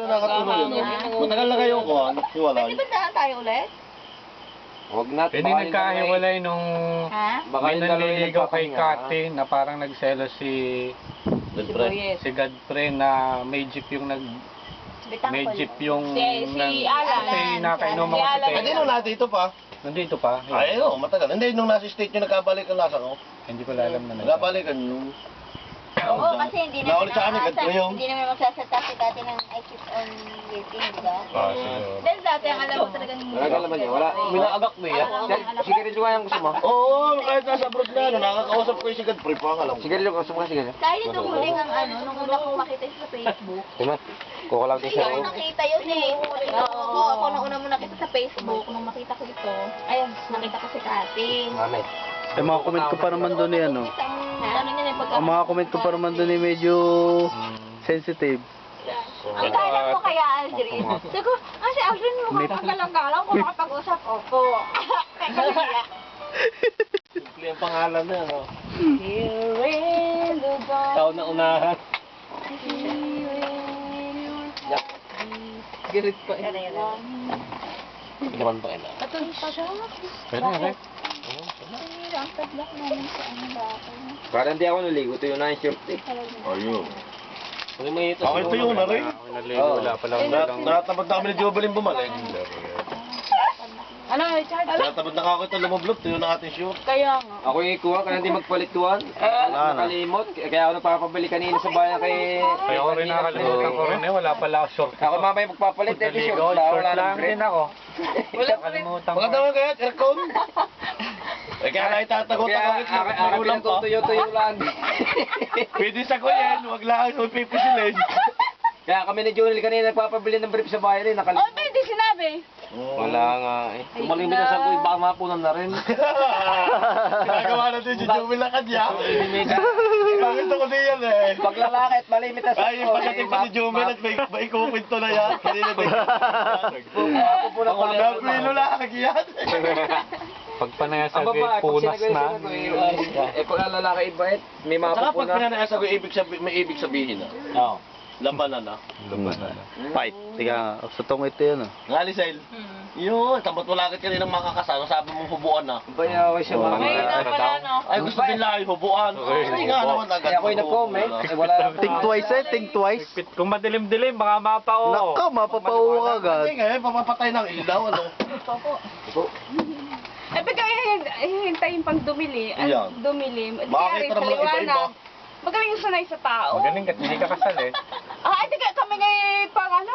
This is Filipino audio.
nakatulog yun. Matagal na kayo ko, hiwalay. Pwede ba daan tayo ulit? Huwag natin. Pwede nagkahiwalay nung Ha? may nanliligaw kay Kati na parang nagselo si Godfrey na may jeep yung may jeep yung Si Alan. kasi nakainom ako sa Hindi nung nandito pa. Nandito pa? Ay, oo, matagal. Hindi, nung nasa state nyo nagkabalik ang lasa ko. Hindi ko alam na Nagkabalikan nung... Oo, kasi hindi naman Naulit sa akin, ganito yung... hindi naman magsasata si dati ng I keep on waiting, di ba? Dahil dati ang alam mo talagang... Nagalaman niya, wala. Minaagak mo yan. Sigarilyo nga yung gusto mo. Oo, kahit nasa abroad na, nakakausap ko yung si Godfrey pa, alam ko. Sigarilyo, gusto mo ka sigarilyo? Kahit nung huling ang nung una kong makita yun sa Facebook. Diba? Kuha lang din Hindi siya. ko nakita yun eh. Ako nung una mo nakita sa Facebook, nung makita ko ito, ayun, nakita ko si Kati. Mami. Eh, mga comment ko pa naman doon eh, ano. Ano niya yung Ang mga comment ko pa naman doon eh, medyo sensitive. Ang kala ko kaya Aldrin. Sabi ko, si Aldrin makakagalang-galang kung makapag-usap. Opo. Kaya. Simple ang pangalan na, no? Here in the dark. Tao na unahan. Girit pa eh. Naman pa ina. Patuloy pa siya. Pwede, pwede. Ang padlock namin sa ano dati. Parang di ako naligo. Ito yung na-shirt eh. Ayun. Okay pa yun na rin. Wala pa lang. Natatamad na kami ni Jubilin bumalik. Ano, Richard? Natatamad na ako ito lumablog. Ito yun ang ating shoot. Kaya nga. Ako yung ikuha, kaya hindi magpalituan. Nakalimot. Kaya ako nagpapabili kanina sa bayan kay... Kaya ko rin nakakalimutan ko rin eh. Wala pala ako short. Ako mamaya magpapalit. Eh, short Naligo, lang. short Wala lang nang din grade. ako. Wala pa rin. Nakalimutan ko. Maganda naman kaya, aircon. Eh kaya na itatagot Kaya ako kita. ako pinatutuyo-tuyo lang. Pwede sa ko yan. Huwag lang ako pipisilin. Kaya kami ni Junel kanina nagpapabili ng brief sa bayan eh. Oh, Nakalimot. hindi sinabi. Wala nga eh. Tumaling binasan ko, baka mapunan na rin. Ginagawa natin si Jumil na kanya. Bakit ako din yan eh. Pag lalaki at malimit na sa Ay, yung pagdating pa ni Jumil at may kukwento na yan. Kanina din. Pupunan ko lang. Napilo lang yan. Pag panayas Ang sa babae, pag punas sinagay na. pag ang lalaki ibait, may Saka pag mapupuna. pinanayasa ko, may ibig sabihin na. Oo. Labanan na. Fight. Tika, sa tong ito yan, ah. Nga, Lisel. Yun, tapos wala ka kanina makakasama, sabi mong hubuan na. Bayaw siya mga. Ngayon na wala, no? Ay, gusto din lang yung hubuan. Ay, nga naman agad. Kaya ako yung nag-comment. Eh, wala na. Think twice eh, think twice. Kung madilim-dilim, baka mapao. Nako, mapapauwa ka agad. Hindi nga, papapatay ng ilaw, ano. Eh, bigla hihintayin pang dumili. Ayan. Dumili. Makakita naman ng iba-iba. Magaling yung sanay sa tao. Magaling ka, hindi ka kasal eh. Ah, hindi ka kami ngayon pang ano,